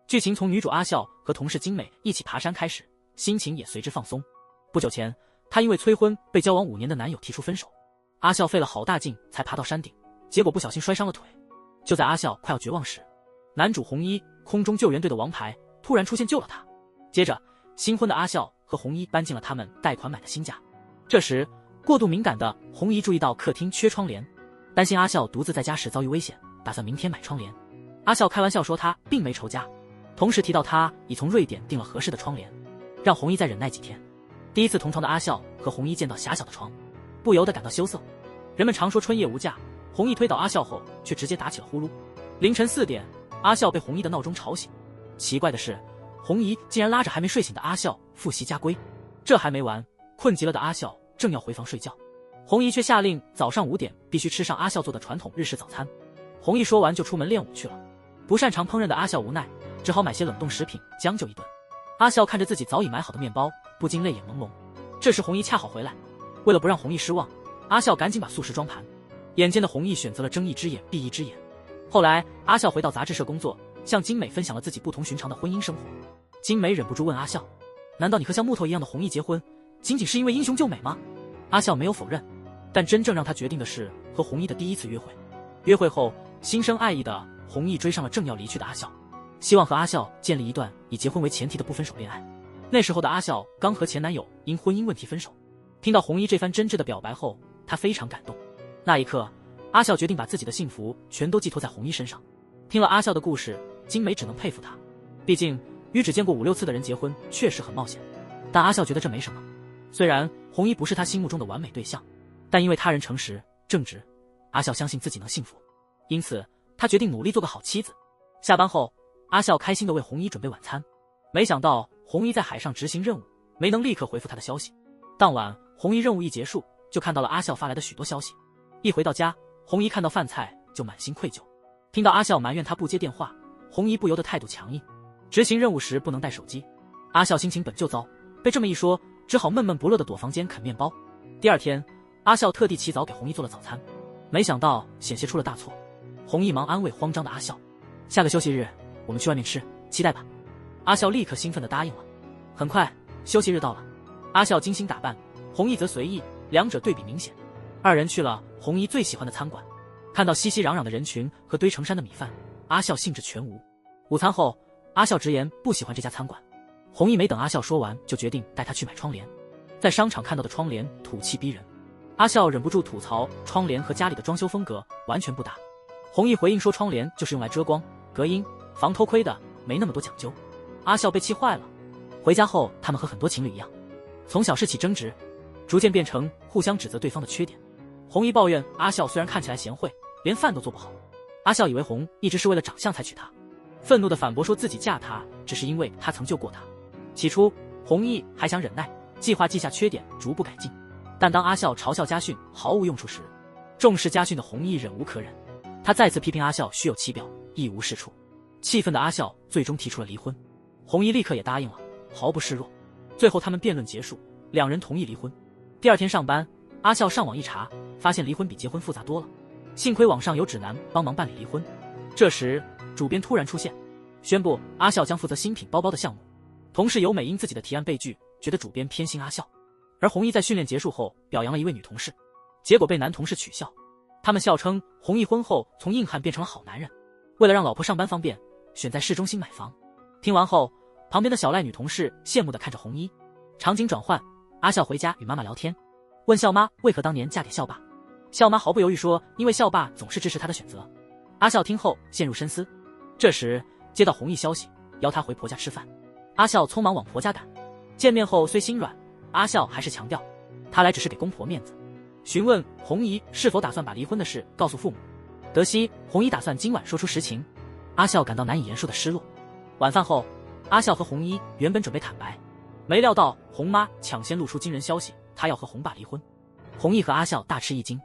剧情从女主阿笑和同事金美一起爬山开始，心情也随之放松。不久前，她因为催婚被交往5年的男友提出分手。阿笑费了好大劲才爬到山顶，结果不小心摔伤了腿。就在阿笑快要绝望时，男主红衣空中救援队的王牌突然出现救了他。接着，新婚的阿笑和红衣搬进了他们贷款买的新家。这时，过度敏感的红衣注意到客厅缺窗帘，担心阿笑独自在家时遭遇危险，打算明天买窗帘。阿笑开玩笑说他并没愁家，同时提到他已从瑞典订了合适的窗帘，让红衣再忍耐几天。第一次同床的阿笑和红衣见到狭小的床，不由得感到羞涩。人们常说春夜无价，红衣推倒阿笑后却直接打起了呼噜。凌晨4点，阿笑被红衣的闹钟吵醒。奇怪的是，红衣竟然拉着还没睡醒的阿笑复习家规。这还没完，困极了的阿笑正要回房睡觉，红衣却下令早上5点必须吃上阿笑做的传统日式早餐。红衣说完就出门练舞去了。不擅长烹饪的阿笑无奈，只好买些冷冻食品将就一顿。阿笑看着自己早已买好的面包，不禁泪眼朦胧。这时红衣恰好回来，为了不让红衣失望，阿笑赶紧把素食装盘。眼尖的红衣选择了睁一只眼闭一只眼。后来阿笑回到杂志社工作，向金美分享了自己不同寻常的婚姻生活。金美忍不住问阿笑，难道你和像木头一样的红衣结婚仅仅是因为英雄救美吗？阿笑没有否认，但真正让他决定的是和红衣的第一次约会。约会后，心生爱意的红衣追上了正要离去的阿笑，希望和阿笑建立一段以结婚为前提的不分手恋爱。那时候的阿笑刚和前男友因婚姻问题分手，听到红衣这番真挚的表白后，他非常感动。那一刻，阿笑决定把自己的幸福全都寄托在红衣身上。听了阿笑的故事，金美只能佩服他，毕竟与只见过5、6次的人结婚确实很冒险。但阿笑觉得这没什么，虽然红衣不是他心目中的完美对象，但因为他人诚实正直，阿笑相信自己能幸福，因此他决定努力做个好妻子。下班后，阿笑开心地为红衣准备晚餐，没想到红衣在海上执行任务，没能立刻回复他的消息。当晚，红衣任务一结束，就看到了阿笑发来的许多消息。一回到家，红衣看到饭菜就满心愧疚，听到阿笑埋怨他不接电话，红衣不由得态度强硬。执行任务时不能带手机，阿笑心情本就糟，被这么一说，只好闷闷不乐地躲房间啃面包。第二天，阿笑特地起早给红衣做了早餐，没想到险些出了大错。红衣忙安慰慌张的阿笑，下个休息日我们去外面吃，期待吧。阿笑立刻兴奋地答应了。很快，休息日到了，阿笑精心打扮，红衣则随意，两者对比明显。二人去了红衣最喜欢的餐馆，看到熙熙攘攘的人群和堆成山的米饭，阿笑兴致全无。午餐后，阿笑直言不喜欢这家餐馆，红衣没等阿笑说完，就决定带他去买窗帘。在商场看到的窗帘土气逼人，阿笑忍不住吐槽窗帘和家里的装修风格完全不搭。红衣回应说窗帘就是用来遮光、隔音、防偷窥的，没那么多讲究。阿笑被气坏了。回家后，他们和很多情侣一样，从小事起争执，逐渐变成互相指责对方的缺点。红衣抱怨阿笑虽然看起来贤惠，连饭都做不好。阿笑以为红一直是为了长相才娶她，愤怒地反驳说自己嫁他只是因为他曾救过他。起初，红衣还想忍耐，计划记下缺点，逐步改进。但当阿笑嘲笑家训毫无用处时，重视家训的红衣忍无可忍，他再次批评阿笑虚有其表，一无是处。气愤的阿笑最终提出了离婚，红衣立刻也答应了，毫不示弱。最后他们辩论结束，两人同意离婚。第二天上班，阿笑上网一查，发现离婚比结婚复杂多了，幸亏网上有指南帮忙办理离婚。这时主编突然出现，宣布阿笑将负责新品包包的项目。同事由美因自己的提案被拒，觉得主编偏心阿笑。而红衣在训练结束后表扬了一位女同事，结果被男同事取笑。他们笑称红衣婚后从硬汉变成了好男人，为了让老婆上班方便，选在市中心买房。听完后，旁边的小赖女同事羡慕地看着红衣。场景转换，阿笑回家与妈妈聊天，问笑妈为何当年嫁给笑爸。笑妈毫不犹豫说因为笑爸总是支持她的选择。阿笑听后陷入深思。这时接到红衣消息，邀她回婆家吃饭。阿笑匆忙往婆家赶。见面后虽心软，阿笑还是强调他来只是给公婆面子，询问红衣是否打算把离婚的事告诉父母。得悉红衣打算今晚说出实情，阿笑感到难以言说的失落。晚饭后，阿笑和红衣原本准备坦白，没料到红妈抢先露出惊人消息，她要和红爸离婚。红衣和阿笑大吃一惊，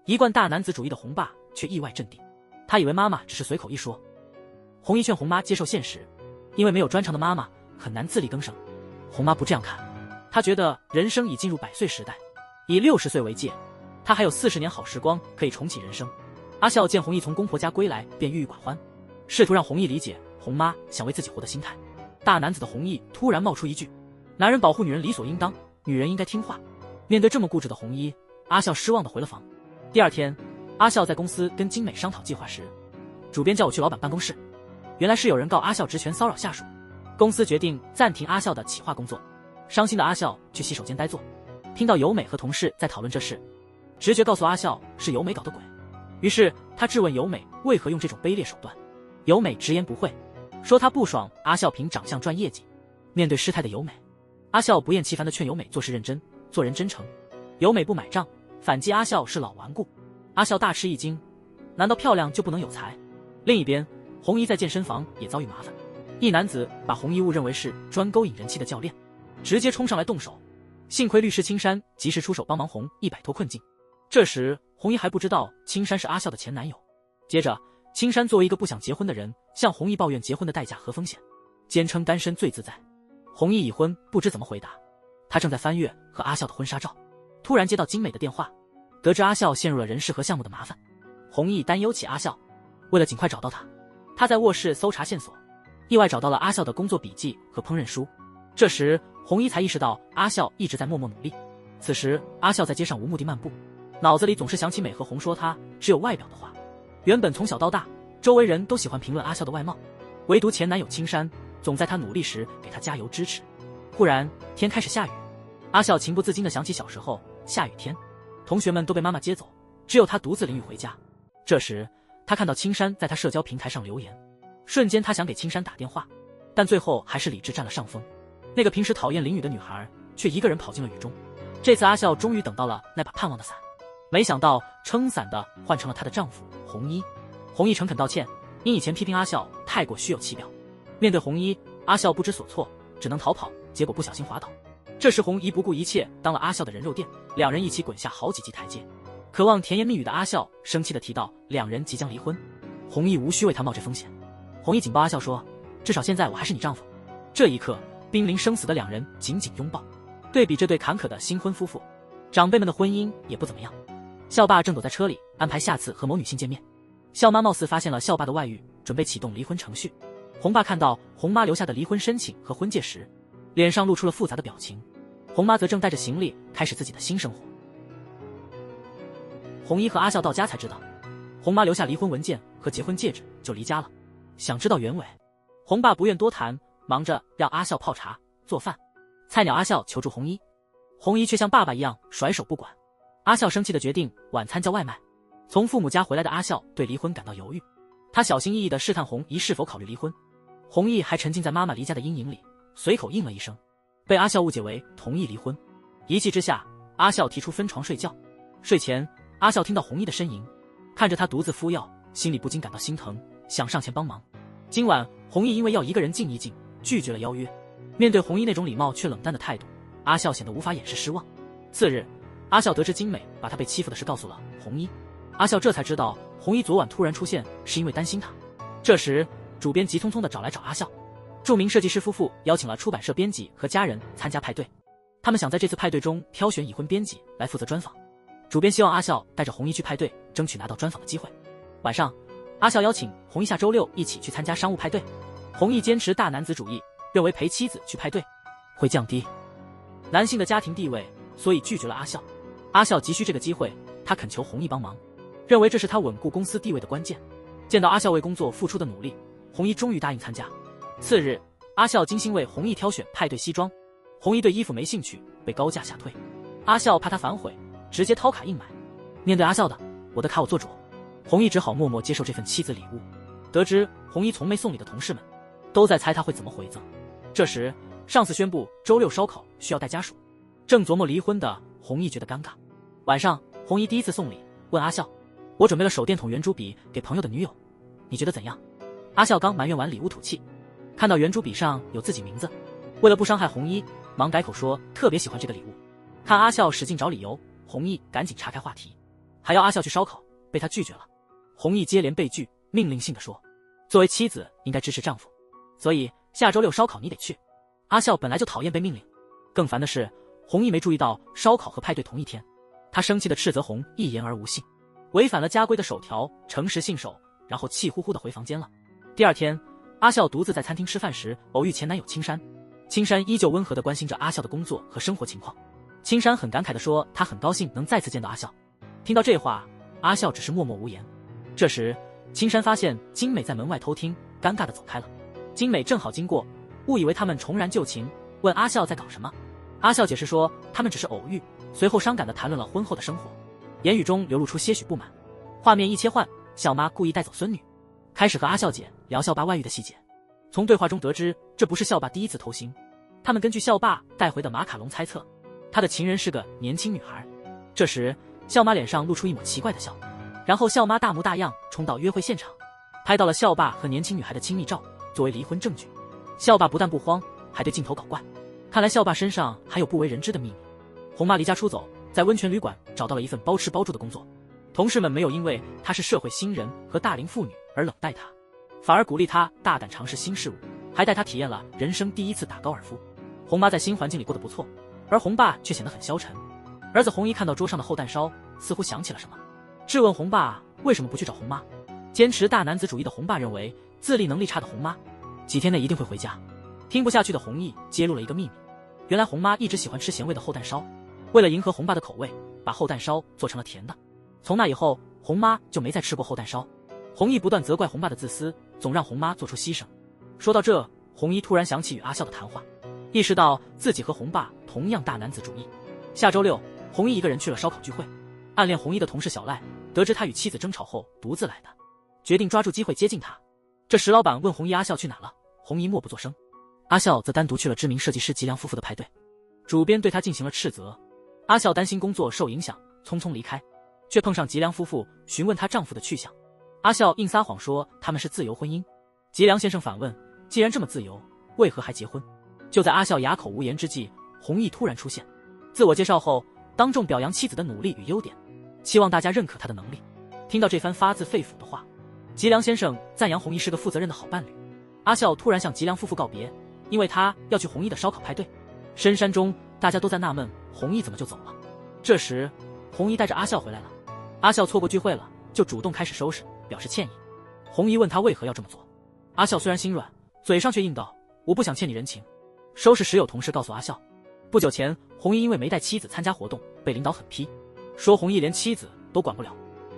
一贯大男子主义的红爸却意外镇定，他以为妈妈只是随口一说。红衣劝红妈接受现实，因为没有专长的妈妈很难自力更生。红妈不这样看，她觉得人生已进入100岁时代，以60岁为界，她还有40年好时光可以重启人生。阿笑见红衣从公婆家归来，便郁郁寡欢，试图让红衣理解红妈想为自己活的心态。大男子的弘毅突然冒出一句：“男人保护女人理所应当，女人应该听话。”面对这么固执的弘毅，阿笑失望地回了房。第二天，阿笑在公司跟金美商讨计划时，主编叫我去老板办公室。原来是有人告阿笑职权骚扰下属，公司决定暂停阿笑的企划工作。伤心的阿笑去洗手间呆坐，听到由美和同事在讨论这事，直觉告诉阿笑是由美搞的鬼。于是他质问由美为何用这种卑劣手段。由美直言不讳，说他不爽阿笑凭长相赚业绩。面对失态的由美，阿笑不厌其烦地劝由美做事认真，做人真诚。由美不买账，反击阿笑是老顽固。阿笑大吃一惊，难道漂亮就不能有才？另一边，红衣在健身房也遭遇麻烦，一男子把红衣误认为是专勾引人气的教练，直接冲上来动手。幸亏律师青山及时出手帮忙红衣摆脱困境。这时红衣还不知道青山是阿笑的前男友。接着青山作为一个不想结婚的人，向红衣抱怨结婚的代价和风险，坚称单身最自在。红衣已婚，不知怎么回答。他正在翻阅和阿笑的婚纱照，突然接到金美的电话，得知阿笑陷入了人事和项目的麻烦。红衣担忧起阿笑，为了尽快找到他在卧室搜查线索，意外找到了阿笑的工作笔记和烹饪书。这时红衣才意识到阿笑一直在默默努力。此时阿笑在街上无目的漫步，脑子里总是想起美和红说他只有外表的话。原本从小到大周围人都喜欢评论阿笑的外貌，唯独前男友青山总在他努力时给他加油支持。忽然天开始下雨，阿笑情不自禁地想起小时候下雨天，同学们都被妈妈接走，只有他独自淋雨回家。这时他看到青山在他社交平台上留言，瞬间他想给青山打电话，但最后还是理智占了上风。那个平时讨厌淋雨的女孩却一个人跑进了雨中。这次阿笑终于等到了那把盼望的伞，没想到撑伞的换成了她的丈夫红衣。红衣诚恳道歉，因以前批评阿笑太过虚有其表。面对红衣，阿笑不知所措，只能逃跑，结果不小心滑倒。这时红衣不顾一切当了阿笑的人肉垫，两人一起滚下好几级台阶。渴望甜言蜜语的阿笑生气地提到两人即将离婚，红衣无需为他冒这风险。红衣警告阿笑说，至少现在我还是你丈夫。这一刻濒临生死的两人紧紧拥抱。对比这对坎坷的新婚夫妇，长辈们的婚姻也不怎么样。校爸正躲在车里安排下次和某女性见面，校妈貌似发现了校爸的外遇，准备启动离婚程序。红爸看到红妈留下的离婚申请和婚戒时，脸上露出了复杂的表情。红妈则正带着行李开始自己的新生活。红衣和阿笑到家才知道，红妈留下离婚文件和结婚戒指就离家了。想知道原委，红爸不愿多谈，忙着让阿笑泡茶做饭。菜鸟阿笑求助红衣，红衣却像爸爸一样甩手不管。阿笑生气地决定晚餐叫外卖。从父母家回来的阿笑对离婚感到犹豫，他小心翼翼地试探红衣是否考虑离婚。红衣还沉浸在妈妈离家的阴影里，随口应了一声，被阿笑误解为同意离婚。一气之下，阿笑提出分床睡觉。睡前，阿笑听到红衣的呻吟，看着他独自敷药，心里不禁感到心疼，想上前帮忙。今晚红衣因为要一个人静一静，拒绝了邀约。面对红衣那种礼貌却冷淡的态度，阿笑显得无法掩饰失望。次日，阿笑得知金美把他被欺负的事告诉了红衣，阿笑这才知道红衣昨晚突然出现是因为担心他。这时主编急匆匆地找阿笑。著名设计师夫妇邀请了出版社编辑和家人参加派对，他们想在这次派对中挑选已婚编辑来负责专访。主编希望阿笑带着红衣去派对，争取拿到专访的机会。晚上，阿笑邀请红衣下周六一起去参加商务派对。红衣坚持大男子主义，认为陪妻子去派对会降低男性的家庭地位，所以拒绝了阿笑。阿笑急需这个机会，他恳求红衣帮忙，认为这是他稳固公司地位的关键。见到阿笑为工作付出的努力，红衣终于答应参加。次日，阿笑精心为红衣挑选派对西装，红衣对衣服没兴趣，被高价吓退。阿笑怕他反悔，直接掏卡硬买。面对阿笑的我的卡我做主，红衣只好默默接受这份妻子礼物。得知红衣从没送礼的同事们都在猜他会怎么回赠。这时上司宣布周六烧烤需要带家属，正琢磨离婚的红衣觉得尴尬。晚上红衣第一次送礼，问阿笑，我准备了手电筒圆珠笔给朋友的女友，你觉得怎样？阿笑刚埋怨完礼物吐气，看到圆珠笔上有自己名字，为了不伤害红衣，忙改口说特别喜欢这个礼物。看阿笑使劲找理由，红衣赶紧岔开话题，还要阿笑去烧烤，被他拒绝了。红衣接连被拒，命令性地说，作为妻子应该支持丈夫，所以下周六烧烤你得去。阿笑本来就讨厌被命令，更烦的是红衣没注意到烧烤和派对同一天，他生气地斥责红一言而无信，违反了家规的首条诚实信守，然后气呼呼地回房间了。第二天，阿笑独自在餐厅吃饭时，偶遇前男友青山。青山依旧温和地关心着阿笑的工作和生活情况。青山很感慨地说，他很高兴能再次见到阿笑。听到这话，阿笑只是默默无言。这时，青山发现金美在门外偷听，尴尬地走开了。金美正好经过，误以为他们重燃旧情，问阿笑在搞什么。阿笑解释说，他们只是偶遇，随后伤感地谈论了婚后的生活，言语中流露出些许不满。画面一切换，笑妈故意带走孙女，开始和阿笑姐聊校霸外遇的细节。从对话中得知，这不是校霸第一次偷腥，他们根据校霸带回的马卡龙猜测，他的情人是个年轻女孩。这时，校妈脸上露出一抹奇怪的笑，然后校妈大模大样冲到约会现场，拍到了校霸和年轻女孩的亲密照，作为离婚证据。校霸不但不慌，还对镜头搞怪，看来校霸身上还有不为人知的秘密。红妈离家出走，在温泉旅馆找到了一份包吃包住的工作，同事们没有因为她是社会新人和大龄妇女而冷待她，反而鼓励她大胆尝试新事物，还带她体验了人生第一次打高尔夫。红妈在新环境里过得不错，而红爸却显得很消沉。儿子红一看到桌上的厚蛋烧，似乎想起了什么，质问红爸为什么不去找红妈。坚持大男子主义的红爸认为，自立能力差的红妈几天内一定会回家。听不下去的红毅揭露了一个秘密，原来红妈一直喜欢吃咸味的厚蛋烧，为了迎合红爸的口味，把厚蛋烧做成了甜的。从那以后，红妈就没再吃过厚蛋烧。红毅不断责怪红爸的自私，总让红妈做出牺牲。说到这，红一突然想起与阿笑的谈话，意识到自己和红爸同样大男子主义。下周六，红一一个人去了烧烤聚会。暗恋红一的同事小赖得知他与妻子争吵后独自来的，决定抓住机会接近他。这时老板问红一阿笑去哪了，红一默不作声。阿笑则单独去了知名设计师吉良夫妇的派对，主编对他进行了斥责。阿笑担心工作受影响，匆匆离开，却碰上吉良夫妇询问她丈夫的去向。阿笑硬撒谎说他们是自由婚姻。吉良先生反问，既然这么自由，为何还结婚？就在阿笑哑口无言之际，弘毅突然出现，自我介绍后当众表扬妻子的努力与优点，期望大家认可他的能力。听到这番发自肺腑的话，吉良先生赞扬弘毅是个负责任的好伴侣。阿笑突然向吉良夫妇告别，因为他要去弘毅的烧烤派对。深山中大家都在纳闷弘毅怎么就走了。这时弘毅带着阿笑回来了，阿笑错过聚会了，就主动开始收拾，表示歉意。弘毅问他为何要这么做，阿笑虽然心软，嘴上却应道，我不想欠你人情。收拾时有同事告诉阿笑，不久前弘毅因为没带妻子参加活动被领导狠批，说弘毅连妻子都管不了。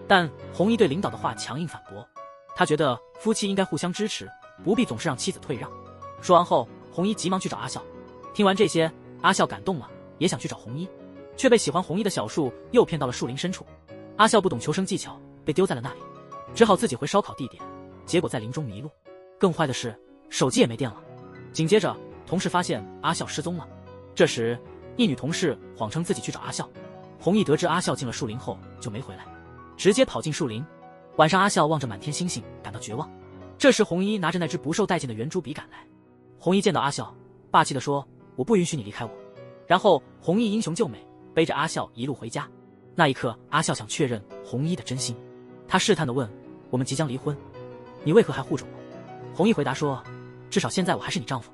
但弘毅对领导的话强硬反驳，他觉得夫妻应该互相支持，不必总是让妻子退让。说完后，弘毅急忙去找阿笑。听完这些，阿笑感动了，也想去找弘毅，却被喜欢弘毅的小树诱骗到了树林深处。阿笑不懂求生技巧，被丢在了那里，只好自己回烧烤地点，结果在林中迷路。更坏的是，手机也没电了。紧接着，同事发现阿笑失踪了。这时，一女同事谎称自己去找阿笑。弘毅得知阿笑进了树林后就没回来，直接跑进树林。晚上，阿笑望着满天星星感到绝望。这时，弘一拿着那支不受待见的圆珠笔赶来。弘一见到阿笑，霸气地说，我不允许你离开我。然后弘一英雄救美，背着阿笑一路回家。那一刻，阿笑想确认弘一的真心，他试探地问，我们即将离婚，你为何还护着我？弘一回答说，至少现在我还是你丈夫。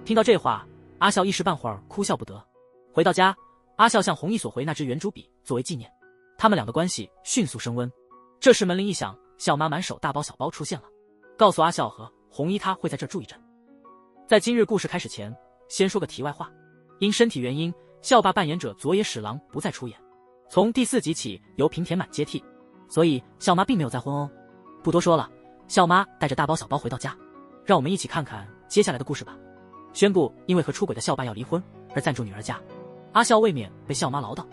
听到这话，阿笑一时半会儿哭笑不得。回到家，阿笑向弘一索回那支圆珠笔作为纪念，他们俩的关系迅速升温。这时门铃一响，笑妈满手大包小包出现了，告诉阿笑和弘一他会在这住一阵。在今日故事开始前，先说个题外话，因身体原因，校霸扮演者佐野史郎不再出演，从第4集起由平田满接替，所以校妈并没有再婚哦。不多说了，校妈带着大包小包回到家，让我们一起看看接下来的故事吧。宣布因为和出轨的校霸要离婚而暂住女儿家，阿笑未免被校妈唠叨，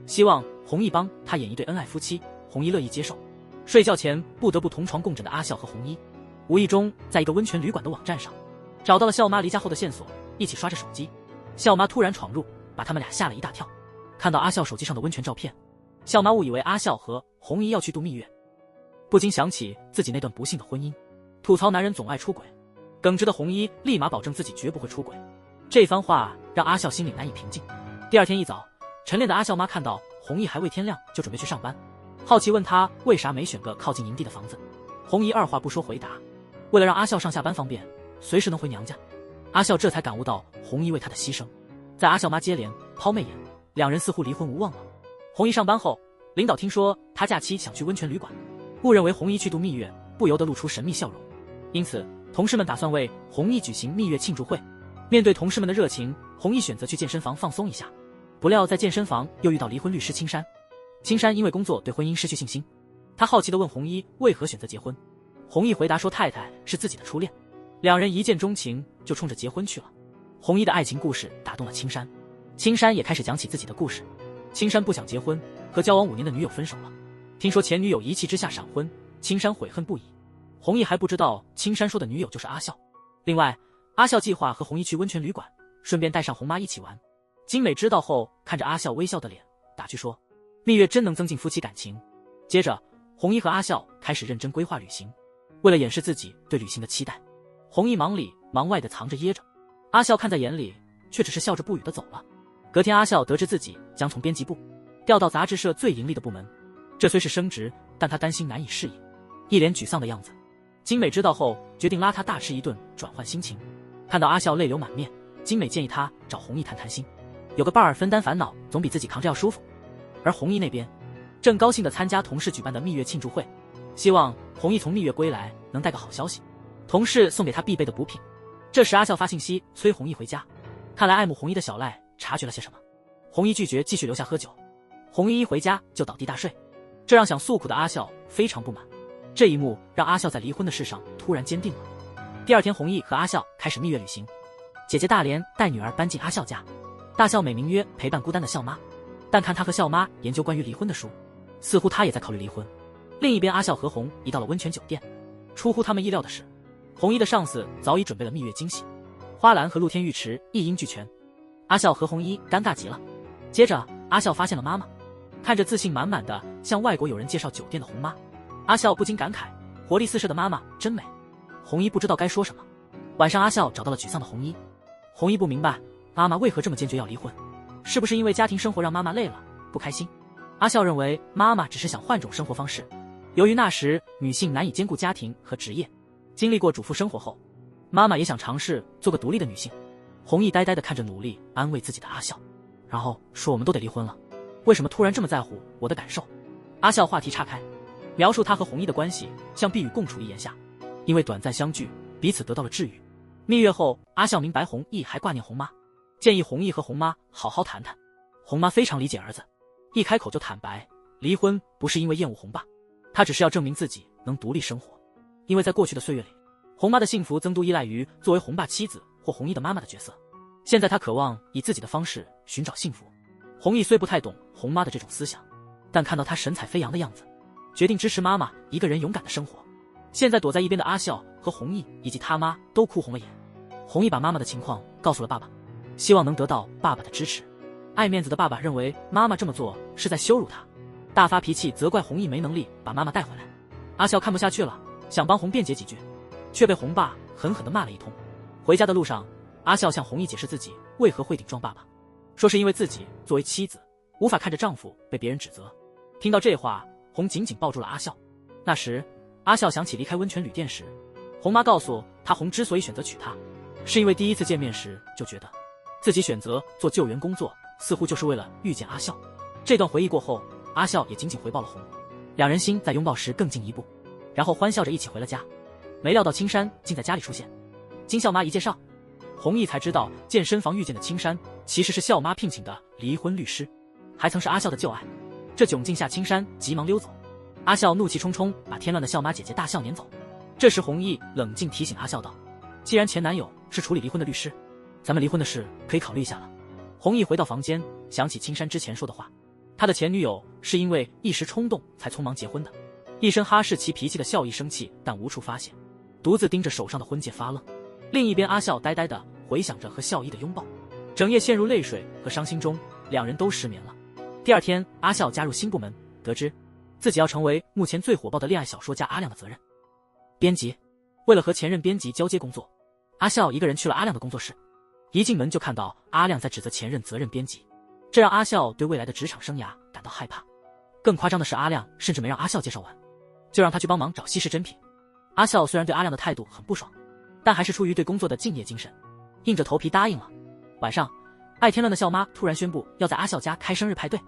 希望弘一帮他演一对恩爱夫妻，弘一乐意接受。睡觉前不得不同床共枕的阿笑和弘一，无意中在一个温泉旅馆的网站上找到了校妈离家后的线索，一起刷着手机。校妈突然闯入，把他们俩吓了一大跳。看到阿笑手机上的温泉照片，校妈误以为阿笑和弘一要去度蜜月，不禁想起自己那段不幸的婚姻，吐槽男人总爱出轨。耿直的弘一立马保证自己绝不会出轨，这番话让阿笑心里难以平静。第二天一早，晨练的阿笑妈看到弘一还未天亮就准备去上班，好奇问他为啥没选个靠近营地的房子。弘一二话不说回答，为了让阿笑上下班方便，随时能回娘家。阿笑这才感悟到弘一为他的牺牲，在阿笑妈接连抛媚眼，两人似乎离婚无望了。弘一上班后，领导听说他假期想去温泉旅馆，误认为弘一去度蜜月，不由得露出神秘笑容，因此同事们打算为弘毅举行蜜月庆祝会。面对同事们的热情，弘毅选择去健身房放松一下。不料在健身房又遇到离婚律师青山。青山因为工作对婚姻失去信心，他好奇地问弘毅为何选择结婚。弘毅回答说太太是自己的初恋，两人一见钟情就冲着结婚去了。弘毅的爱情故事打动了青山，青山也开始讲起自己的故事。青山不想结婚，和交往5年的女友分手了。听说前女友一气之下闪婚，青山悔恨不已。弘毅还不知道青山说的女友就是阿笑。另外，阿笑计划和弘毅去温泉旅馆，顺便带上红妈一起玩。金美知道后，看着阿笑微笑的脸，打趣说：“蜜月真能增进夫妻感情。”接着，弘毅和阿笑开始认真规划旅行。为了掩饰自己对旅行的期待，弘毅忙里忙外的藏着掖着。阿笑看在眼里，却只是笑着不语的走了。隔天，阿笑得知自己将从编辑部调到杂志社最盈利的部门，这虽是升职，但他担心难以适应，一脸沮丧的样子。金美知道后，决定拉他大吃一顿，转换心情。看到阿笑泪流满面，金美建议他找弘毅谈谈心，有个伴儿分担烦恼，总比自己扛着要舒服。而弘毅那边正高兴地参加同事举办的蜜月庆祝会，希望弘毅从蜜月归来能带个好消息，同事送给他必备的补品。这时阿笑发信息催弘毅回家，看来爱慕弘毅的小赖察觉了些什么。弘毅拒绝继续留下喝酒，弘毅一回家就倒地大睡，这让想诉苦的阿笑非常不满。这一幕让阿笑在离婚的事上突然坚定了。第二天，弘毅和阿笑开始蜜月旅行，姐姐大莲带女儿搬进阿笑家，大笑美名曰陪伴孤单的笑妈，但看她和笑妈研究关于离婚的书，似乎她也在考虑离婚。另一边，阿笑和弘毅到了温泉酒店，出乎他们意料的是，弘毅的上司早已准备了蜜月惊喜，花篮和露天浴池一应俱全。阿笑和弘毅尴尬极了。接着，阿笑发现了妈妈，看着自信满满的向外国友人介绍酒店的红妈，阿笑不禁感慨，活力四射的妈妈真美。弘毅不知道该说什么。晚上，阿笑找到了沮丧的弘毅，弘毅不明白妈妈为何这么坚决要离婚，是不是因为家庭生活让妈妈累了不开心？阿笑认为妈妈只是想换种生活方式，由于那时女性难以兼顾家庭和职业，经历过主妇生活后，妈妈也想尝试做个独立的女性。弘毅呆呆地看着努力安慰自己的阿笑，然后说：“我们都得离婚了，为什么突然这么在乎我的感受？”阿笑话题岔开，描述他和弘毅的关系像避雨共处一檐下，因为短暂相聚，彼此得到了治愈。蜜月后，阿笑明白弘毅还挂念红妈，建议弘毅和红妈好好谈谈。红妈非常理解儿子，一开口就坦白，离婚不是因为厌恶红爸，他只是要证明自己能独立生活。因为在过去的岁月里，红妈的幸福增都依赖于作为红爸妻子或弘毅的妈妈的角色，现在他渴望以自己的方式寻找幸福。弘毅虽不太懂红妈的这种思想，但看到她神采飞扬的样子，决定支持妈妈一个人勇敢的生活。现在躲在一边的阿笑和弘毅以及他妈都哭红了眼。弘毅把妈妈的情况告诉了爸爸，希望能得到爸爸的支持。爱面子的爸爸认为妈妈这么做是在羞辱他，大发脾气责怪弘毅没能力把妈妈带回来。阿笑看不下去了，想帮弘辩解几句，却被弘爸狠狠地骂了一通。回家的路上，阿笑向弘毅解释自己为何会顶撞爸爸，说是因为自己作为妻子无法看着丈夫被别人指责。听到这话，弘紧紧抱住了阿笑。那时阿笑想起离开温泉旅店时，弘妈告诉他，弘之所以选择娶她，是因为第一次见面时就觉得自己选择做救援工作似乎就是为了遇见阿笑。这段回忆过后，阿笑也紧紧回抱了弘，两人心在拥抱时更进一步，然后欢笑着一起回了家。没料到青山竟在家里出现，经笑妈一介绍，弘毅才知道健身房遇见的青山其实是笑妈聘请的离婚律师，还曾是阿笑的旧爱。这窘境下，青山急忙溜走，阿笑怒气冲冲把添乱的笑妈姐姐大笑撵走。这时弘毅冷静提醒阿笑道：“既然前男友是处理离婚的律师，咱们离婚的事可以考虑一下了。”弘毅回到房间，想起青山之前说的话，他的前女友是因为一时冲动才匆忙结婚的，一身哈士奇脾气的笑意生气，但无处发泄，独自盯着手上的婚戒发愣。另一边，阿笑呆呆地回想着和笑意的拥抱，整夜陷入泪水和伤心中，两人都失眠了。第二天，阿笑加入新部门，得知自己要成为目前最火爆的恋爱小说家阿亮的责任编辑。为了和前任编辑交接工作，阿笑一个人去了阿亮的工作室。一进门就看到阿亮在指责前任责任编辑，这让阿笑对未来的职场生涯感到害怕。更夸张的是，阿亮甚至没让阿笑介绍完，就让他去帮忙找稀世珍品。阿笑虽然对阿亮的态度很不爽，但还是出于对工作的敬业精神，硬着头皮答应了。晚上，爱添乱的笑妈突然宣布要在阿笑家开生日派对，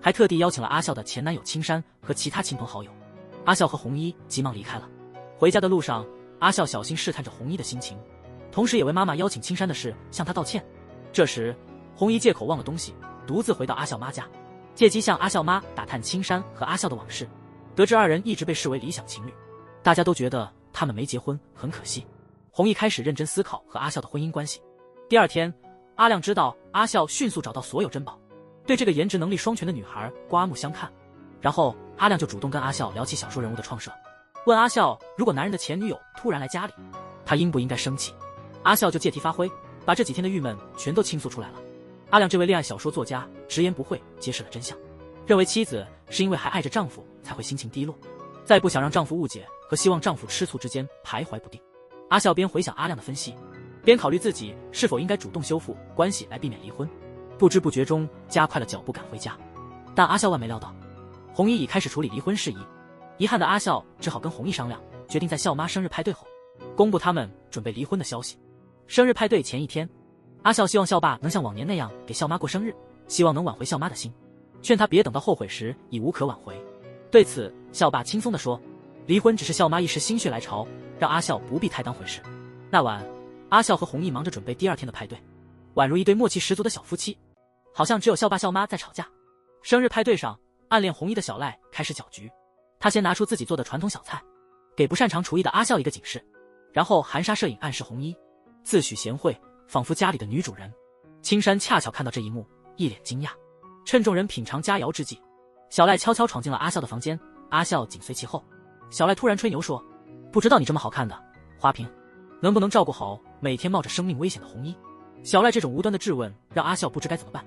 还特地邀请了阿笑的前男友青山和其他亲朋好友。阿笑和弘一急忙离开了。回家的路上，阿笑小心试探着红衣的心情，同时也为妈妈邀请青山的事向她道歉。这时，红衣借口忘了东西，独自回到阿笑妈家，借机向阿笑妈打探青山和阿笑的往事。得知二人一直被视为理想情侣，大家都觉得他们没结婚很可惜。红衣开始认真思考和阿笑的婚姻关系。第二天，阿亮知道阿笑迅速找到所有珍宝，对这个颜值能力双全的女孩刮目相看。然后阿亮就主动跟阿笑聊起小说人物的创设，问阿笑如果男人的前女友突然来家里，他应不应该生气。阿笑就借题发挥，把这几天的郁闷全都倾诉出来了。阿亮这位恋爱小说作家直言不讳揭示了真相，认为妻子是因为还爱着丈夫才会心情低落，在不想让丈夫误解和希望丈夫吃醋之间徘徊不定。阿笑边回想阿亮的分析，边考虑自己是否应该主动修复关系来避免离婚，不知不觉中加快了脚步赶回家。但阿笑万没料到，红衣已开始处理离婚事宜。遗憾的阿笑只好跟红衣商量，决定在笑妈生日派对后公布他们准备离婚的消息。生日派对前一天，阿笑希望笑爸能像往年那样给笑妈过生日，希望能挽回笑妈的心，劝她别等到后悔时已无可挽回。对此，笑爸轻松地说，离婚只是笑妈一时心血来潮，让阿笑不必太当回事。那晚，阿笑和红衣忙着准备第二天的派对，宛如一对默契十足的小夫妻，好像只有笑爸笑妈在吵架。生日派对上，暗恋红衣的小赖开始搅局，他先拿出自己做的传统小菜，给不擅长厨艺的阿笑一个警示，然后含沙射影暗示红衣，自诩贤惠，仿佛家里的女主人。青山恰巧看到这一幕，一脸惊讶。趁众人品尝佳肴之际，小赖悄悄闯进了阿笑的房间，阿笑紧随其后。小赖突然吹牛说，不知道你这么好看的花瓶，能不能照顾好每天冒着生命危险的红衣？小赖这种无端的质问让阿笑不知该怎么办。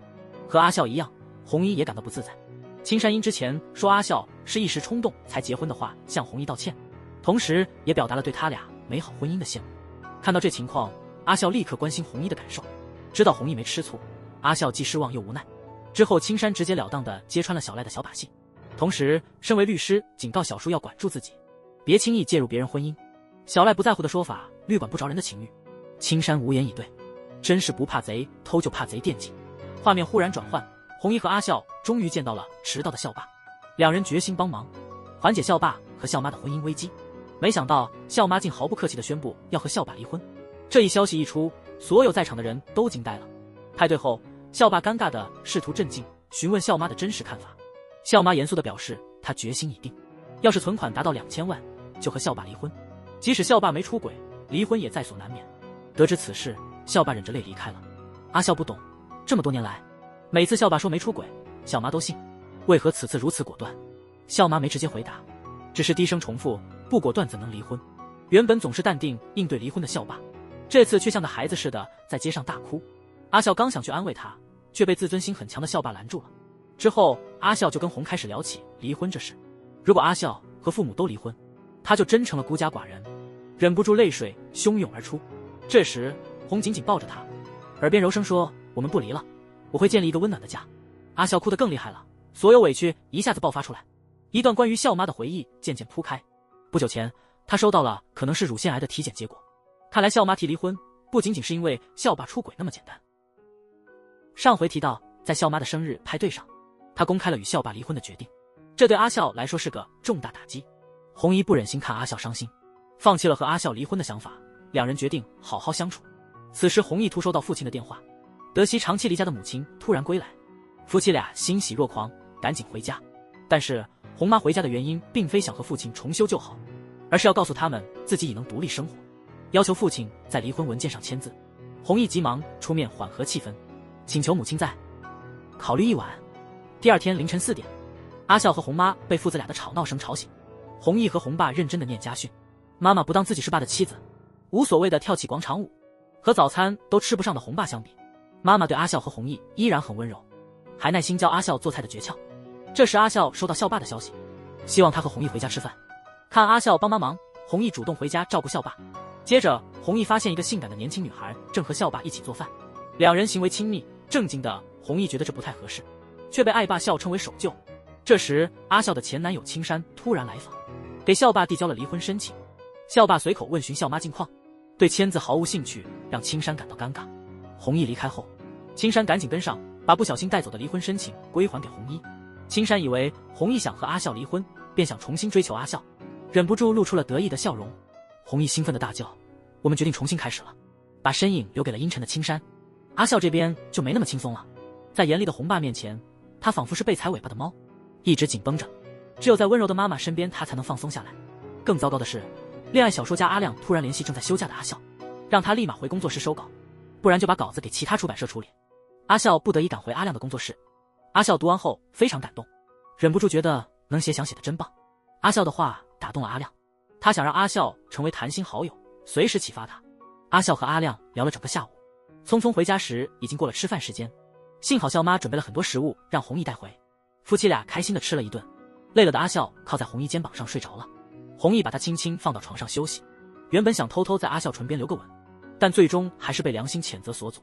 和阿笑一样，红衣也感到不自在。青山因之前说阿笑是一时冲动才结婚的话向红衣道歉，同时也表达了对他俩美好婚姻的羡慕。看到这情况，阿笑立刻关心红衣的感受，知道红衣没吃醋，阿笑既失望又无奈。之后青山直截了当地揭穿了小赖的小把戏，同时身为律师警告小叔要管住自己，别轻易介入别人婚姻。小赖不在乎的说法略管不着人的情欲，青山无言以对。真是不怕贼，偷就怕贼惦记。画面忽然转换，红衣和阿笑终于见到了迟到的校霸，两人决心帮忙缓解校霸和校妈的婚姻危机。没想到校妈竟毫不客气地宣布要和校霸离婚。这一消息一出，所有在场的人都惊呆了。派对后，校霸尴尬地试图镇静，询问校妈的真实看法。校妈严肃地表示，她决心已定，要是存款达到2000万，就和校霸离婚，即使校霸没出轨，离婚也在所难免。得知此事，校霸忍着泪离开了。阿笑不懂，这么多年来，每次校霸说没出轨，校妈都信，为何此次如此果断？校妈没直接回答，只是低声重复，不果断怎能离婚？原本总是淡定应对离婚的校霸，这次却像个孩子似的在街上大哭。阿笑刚想去安慰他，却被自尊心很强的校霸拦住了。之后阿笑就跟红开始聊起离婚这事。如果阿笑和父母都离婚，他就真成了孤家寡人，忍不住泪水汹涌而出。这时红紧紧抱着他，耳边柔声说，我们不离了，我会建立一个温暖的家。阿笑哭得更厉害了，所有委屈一下子爆发出来，一段关于校妈的回忆渐渐铺开。不久前他收到了可能是乳腺癌的体检结果，看来校妈提离婚不仅仅是因为校霸出轨那么简单。上回提到，在校妈的生日派对上，他公开了与校霸离婚的决定，这对阿笑来说是个重大打击。红衣不忍心看阿笑伤心，放弃了和阿笑离婚的想法，两人决定好好相处。此时红衣突收到父亲的电话，得悉长期离家的母亲突然归来，夫妻俩欣喜若狂，赶紧回家。但是红妈回家的原因并非想和父亲重修旧好，而是要告诉他们自己已能独立生活，要求父亲在离婚文件上签字。红衣急忙出面缓和气氛，请求母亲再考虑一晚。第二天凌晨4点，阿笑和红妈被父子俩的吵闹声吵醒。红衣和红爸认真的念家训，妈妈不当自己是爸的妻子，无所谓的跳起广场舞。和早餐都吃不上的红爸相比，妈妈对阿笑和红衣依然很温柔，还耐心教阿笑做菜的诀窍。这时阿笑收到校霸的消息，希望他和红衣回家吃饭。看阿笑帮忙，红衣主动回家照顾校霸。接着红衣发现一个性感的年轻女孩正和校霸一起做饭，两人行为亲密，正经的红衣觉得这不太合适，却被爱霸笑称为守旧。这时阿笑的前男友青山突然来访，给校霸递交了离婚申请。校霸随口问询校妈近况，对签字毫无兴趣，让青山感到尴尬。红衣离开后，青山赶紧跟上，把不小心带走的离婚申请归还给红衣。青山以为红衣想和阿笑离婚，便想重新追求阿笑，忍不住露出了得意的笑容。弘毅兴奋的大叫：“我们决定重新开始了！”把身影留给了阴沉的青山。阿笑这边就没那么轻松了，在严厉的红爸面前，他仿佛是被踩尾巴的猫，一直紧绷着，只有在温柔的妈妈身边，他才能放松下来。更糟糕的是，恋爱小说家阿亮突然联系正在休假的阿笑，让他立马回工作室收稿，不然就把稿子给其他出版社处理。阿笑不得已赶回阿亮的工作室。阿笑读完后非常感动，忍不住觉得能写想写的真棒。阿笑的话打动了阿亮，他想让阿笑成为谈心好友，随时启发他。阿笑和阿亮聊了整个下午，匆匆回家时已经过了吃饭时间。幸好笑妈准备了很多食物让弘毅带回，夫妻俩开心的吃了一顿。累了的阿笑靠在弘毅肩膀上睡着了，弘毅把他轻轻放到床上休息。原本想偷偷在阿笑唇边留个吻，但最终还是被良心谴责所阻。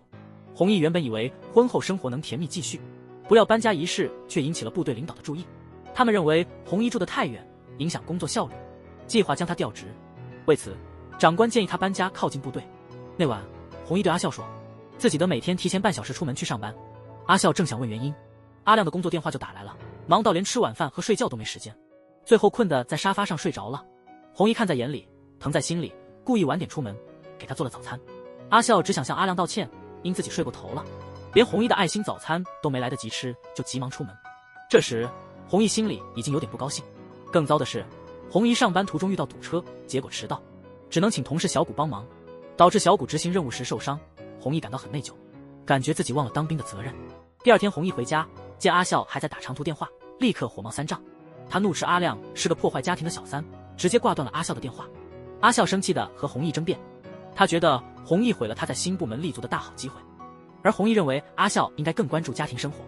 弘毅原本以为婚后生活能甜蜜继续，不料搬家一事却引起了部队领导的注意。他们认为弘毅住得太远，影响工作效率，计划将他调职。为此，长官建议他搬家靠近部队。那晚，弘毅对阿笑说，自己得每天提前半小时出门去上班。阿笑正想问原因，阿亮的工作电话就打来了，忙到连吃晚饭和睡觉都没时间，最后困得在沙发上睡着了。弘毅看在眼里，疼在心里，故意晚点出门，给他做了早餐。阿笑只想向阿亮道歉，因自己睡过头了，连弘毅的爱心早餐都没来得及吃，就急忙出门。这时，弘毅心里已经有点不高兴。更糟的是，弘毅上班途中遇到堵车，结果迟到，只能请同事小谷帮忙，导致小谷执行任务时受伤。弘毅感到很内疚，感觉自己忘了当兵的责任。第二天，弘毅回家见阿笑还在打长途电话，立刻火冒三丈。他怒斥阿亮是个破坏家庭的小三，直接挂断了阿笑的电话。阿笑生气地和弘毅争辩，他觉得弘毅毁了他在新部门立足的大好机会，而弘毅认为阿笑应该更关注家庭生活，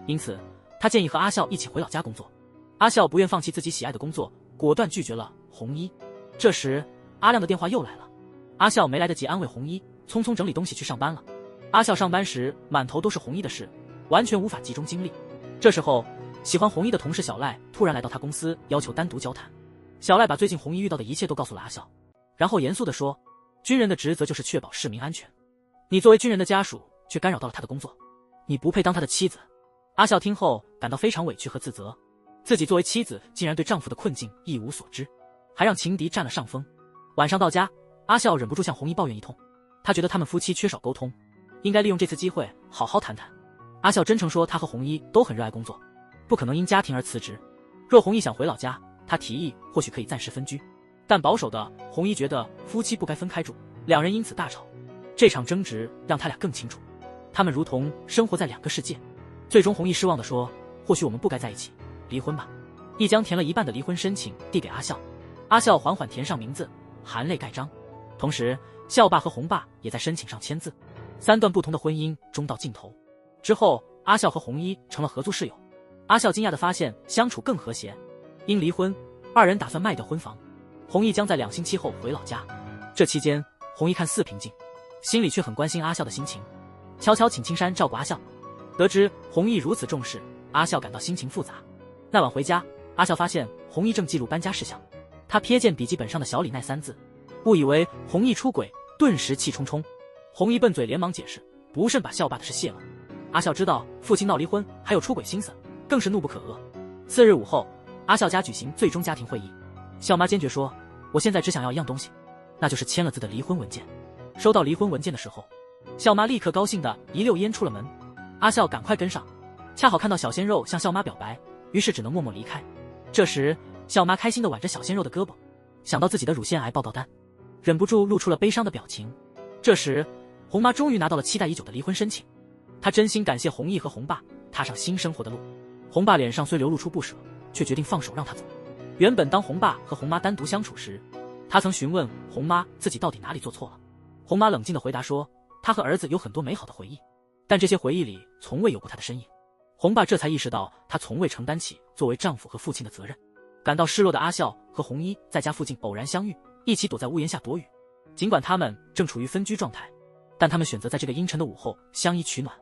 因此他建议和阿笑一起回老家工作。阿笑不愿放弃自己喜爱的工作，果断拒绝了弘毅。这时阿亮的电话又来了，阿笑没来得及安慰弘毅，匆匆整理东西去上班了。阿笑上班时满头都是弘毅的事，完全无法集中精力。这时候喜欢弘毅的同事小赖突然来到他公司，要求单独交谈。小赖把最近弘毅遇到的一切都告诉了阿笑，然后严肃地说，军人的职责就是确保市民安全，你作为军人的家属却干扰到了他的工作，你不配当他的妻子。阿笑听后感到非常委屈和自责，自己作为妻子竟然对丈夫的困境一无所知，还让情敌占了上风。晚上到家，阿笑忍不住向弘毅抱怨一通，他觉得他们夫妻缺少沟通，应该利用这次机会好好谈谈。阿笑真诚说，他和弘毅都很热爱工作，不可能因家庭而辞职。若弘毅想回老家，他提议或许可以暂时分居，但保守的弘毅觉得夫妻不该分开住，两人因此大吵。这场争执让他俩更清楚，他们如同生活在两个世界。最终弘毅失望地说，或许我们不该在一起，离婚吧。一将填了一半的离婚申请递给阿笑，阿笑缓缓填上名字，含泪盖章。同时笑爸和红爸也在申请上签字。3段不同的婚姻终到尽头之后，阿笑和弘毅成了合租室友。阿笑惊讶地发现相处更和谐，因离婚，二人打算卖掉婚房，弘毅将在2星期后回老家。这期间弘毅看似平静，心里却很关心阿笑的心情，悄悄请青山照顾阿笑。得知弘毅如此重视，阿笑感到心情复杂。那晚回家，阿笑发现弘毅正记录搬家事项，他瞥见笔记本上的小李奈3字，误以为弘毅出轨，顿时气冲冲。弘毅笨嘴连忙解释，不慎把笑爸的事泄露。阿笑知道父亲闹离婚还有出轨心思，更是怒不可遏。次日午后，阿笑家举行最终家庭会议，笑妈坚决说，我现在只想要一样东西，那就是签了字的离婚文件。收到离婚文件的时候，笑妈立刻高兴地一溜烟出了门，阿笑赶快跟上，恰好看到小鲜肉向笑妈表白，于是只能默默离开。这时笑妈开心地挽着小鲜肉的胳膊，想到自己的乳腺癌报告单，忍不住露出了悲伤的表情。这时红妈终于拿到了期待已久的离婚申请，她真心感谢弘毅和红爸踏上新生活的路。红爸脸上虽流露出不舍，却决定放手让他走。原本当红爸和红妈单独相处时，他曾询问红妈自己到底哪里做错了。红妈冷静地回答说，他和儿子有很多美好的回忆，但这些回忆里从未有过他的身影。红爸这才意识到他从未承担起作为丈夫和父亲的责任。感到示弱的阿笑和弘毅在家附近偶然相遇，一起躲在屋檐下躲雨。尽管他们正处于分居状态，但他们选择在这个阴沉的午后相依取暖。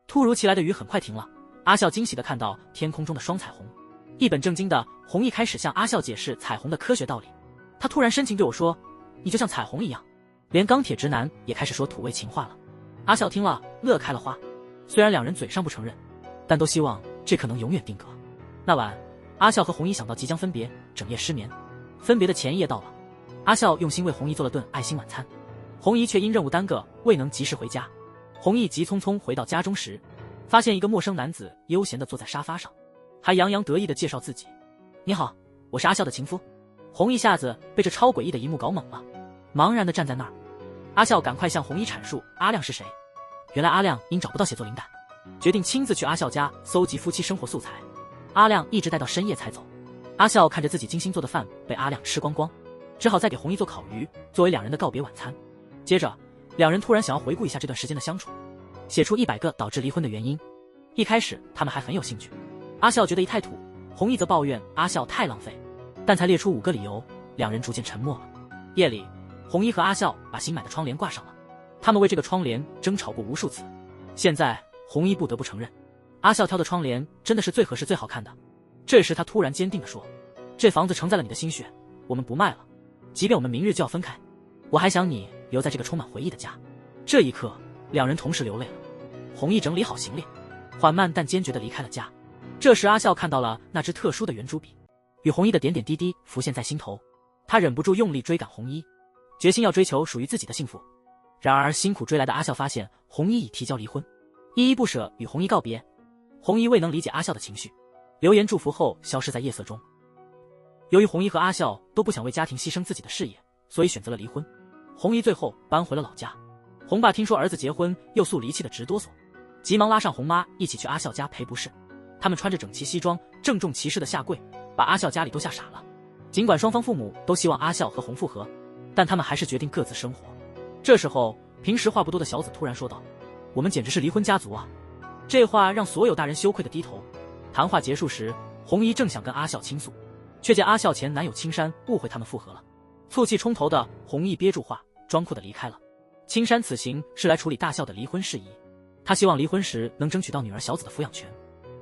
突如其来的雨很快停了，阿笑惊喜地看到天空中的双彩虹。一本正经的弘毅开始向阿笑解释彩虹的科学道理。他突然深情对我说，你就像彩虹一样。连钢铁直男也开始说土味情话了。阿笑听了乐开了花，虽然两人嘴上不承认，但都希望这可能永远定格。那晚阿笑和弘毅想到即将分别，整夜失眠。分别的前一夜到了，阿笑用心为红衣做了顿爱心晚餐，红衣却因任务耽搁未能及时回家。红衣急匆匆回到家中时，发现一个陌生男子悠闲地坐在沙发上，还洋洋得意地介绍自己：“你好，我是阿笑的情夫。”红衣一下子被这超诡异的一幕搞懵了，茫然地站在那儿。阿笑赶快向红衣阐述阿亮是谁。原来阿亮因找不到写作灵感，决定亲自去阿笑家搜集夫妻生活素材。阿亮一直待到深夜才走。阿笑看着自己精心做的饭被阿亮吃光光，只好再给红衣做烤鱼作为两人的告别晚餐。接着两人突然想要回顾一下这段时间的相处，写出100个导致离婚的原因。一开始他们还很有兴趣，阿笑觉得一太土，红衣则抱怨阿笑太浪费，但才列出5个理由，两人逐渐沉默了。夜里，红衣和阿笑把新买的窗帘挂上了，他们为这个窗帘争吵过无数次。现在红衣不得不承认，阿笑挑的窗帘真的是最合适最好看的。这时他突然坚定地说：“这房子承载了你的心血，我们不卖了，即便我们明日就要分开，我还想你留在这个充满回忆的家。”这一刻，两人同时流泪了。红衣整理好行李，缓慢但坚决地离开了家。这时阿笑看到了那支特殊的圆珠笔，与红衣的点点滴滴浮现在心头，他忍不住用力追赶红衣，决心要追求属于自己的幸福。然而辛苦追来的阿笑发现红衣已提交离婚，依依不舍与红衣告别。红衣未能理解阿笑的情绪，留言祝福后消失在夜色中。由于红衣和阿笑都不想为家庭牺牲自己的事业，所以选择了离婚。红衣最后搬回了老家。红爸听说儿子结婚，又诉离气的直哆嗦，急忙拉上红妈一起去阿笑家赔不是。他们穿着整齐西装，郑重其事的下跪，把阿笑家里都吓傻了。尽管双方父母都希望阿笑和红复合，但他们还是决定各自生活。这时候平时话不多的小紫突然说道：“我们简直是离婚家族啊！”这话让所有大人羞愧的低头。谈话结束时，红衣正想跟阿笑倾诉，却见阿笑前男友青山误会他们复合了。醋气冲头的红衣憋住话，装酷的离开了。青山此行是来处理大笑的离婚事宜，他希望离婚时能争取到女儿小紫的抚养权。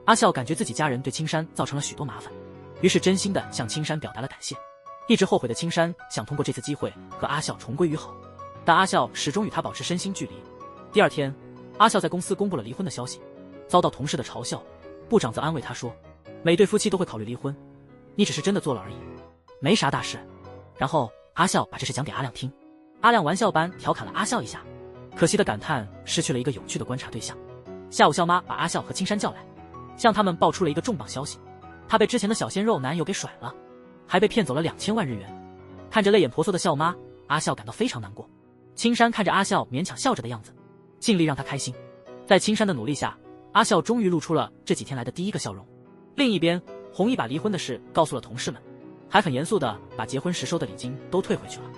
阿笑感觉自己家人对青山造成了许多麻烦，于是真心的向青山表达了感谢。一直后悔的青山想通过这次机会和阿笑重归于好，但阿笑始终与他保持身心距离。第二天，阿笑在公司公布了离婚的消息，遭到同事的嘲笑。部长则安慰他说：“每对夫妻都会考虑离婚，你只是真的做了而已，没啥大事。”然后阿笑把这事讲给阿亮听，阿亮玩笑般调侃了阿笑一下，可惜的感叹失去了一个有趣的观察对象。下午，笑妈把阿笑和青山叫来，向他们爆出了一个重磅消息：她被之前的小鲜肉男友给甩了，还被骗走了2000万日元。看着泪眼婆娑的笑妈，阿笑感到非常难过。青山看着阿笑勉强笑着的样子，尽力让他开心。在青山的努力下，阿笑终于露出了这几天来的第一个笑容。另一边，红衣把离婚的事告诉了同事们，还很严肃地把结婚时收的礼金都退回去了。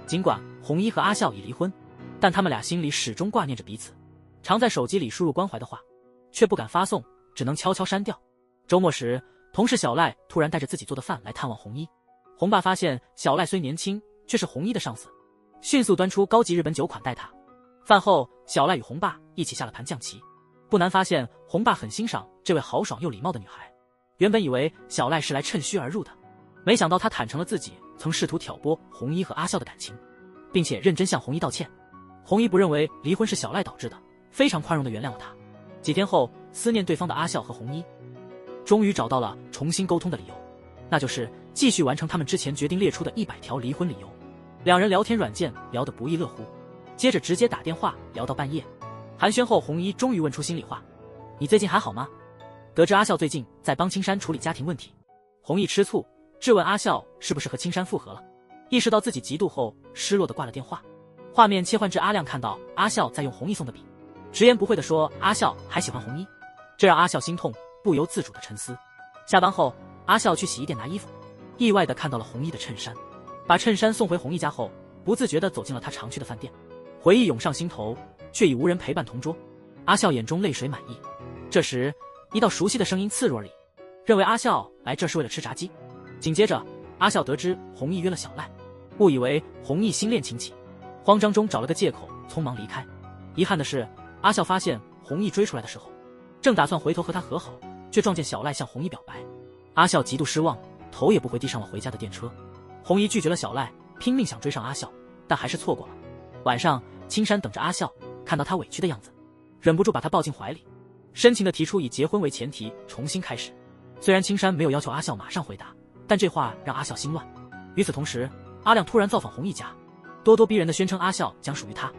尽管红衣和阿笑已离婚，但他们俩心里始终挂念着彼此，常在手机里输入关怀的话，却不敢发送，只能悄悄删掉。周末时，同事小赖突然带着自己做的饭来探望红衣。红爸发现小赖虽年轻，却是红衣的上司，迅速端出高级日本酒款待他。饭后，小赖与红爸一起下了盘象棋。不难发现，红爸很欣赏这位豪爽又礼貌的女孩。原本以为小赖是来趁虚而入的，没想到他坦诚了自己曾试图挑拨红衣和阿笑的感情，并且认真向红衣道歉。红衣不认为离婚是小赖导致的，非常宽容地原谅了他。几天后，思念对方的阿笑和红衣终于找到了重新沟通的理由，那就是继续完成他们之前决定列出的100条离婚理由。两人聊天软件聊得不亦乐乎，接着直接打电话聊到半夜。寒暄后，红衣终于问出心里话：“你最近还好吗？”得知阿笑最近在帮青山处理家庭问题，红衣吃醋，质问阿笑是不是和青山复合了。意识到自己嫉妒后，失落地挂了电话。画面切换至阿亮看到阿笑在用红衣送的笔，直言不讳地说阿笑还喜欢红衣，这让阿笑心痛，不由自主地沉思。下班后，阿笑去洗衣店拿衣服，意外地看到了红衣的衬衫，把衬衫送回红衣家后，不自觉地走进了他常去的饭店。回忆涌上心头，却已无人陪伴同桌。阿笑眼中泪水满溢。这时，一道熟悉的声音刺入耳里，认为阿笑来这是为了吃炸鸡。紧接着，阿笑得知红衣约了小赖，误以为红衣新恋情起，慌张中找了个借口匆忙离开。遗憾的是，阿笑发现红衣追出来的时候，正打算回头和他和好，却撞见小赖向红衣表白。阿笑极度失望，头也不回地上了回家的电车。红衣拒绝了小赖，拼命想追上阿笑，但还是错过了。晚上，青山等着阿笑，看到他委屈的样子，忍不住把他抱进怀里，深情地提出以结婚为前提重新开始。虽然青山没有要求阿笑马上回答，但这话让阿笑心乱。与此同时，阿亮突然造访弘毅家，咄咄逼人的宣称阿笑将属于他。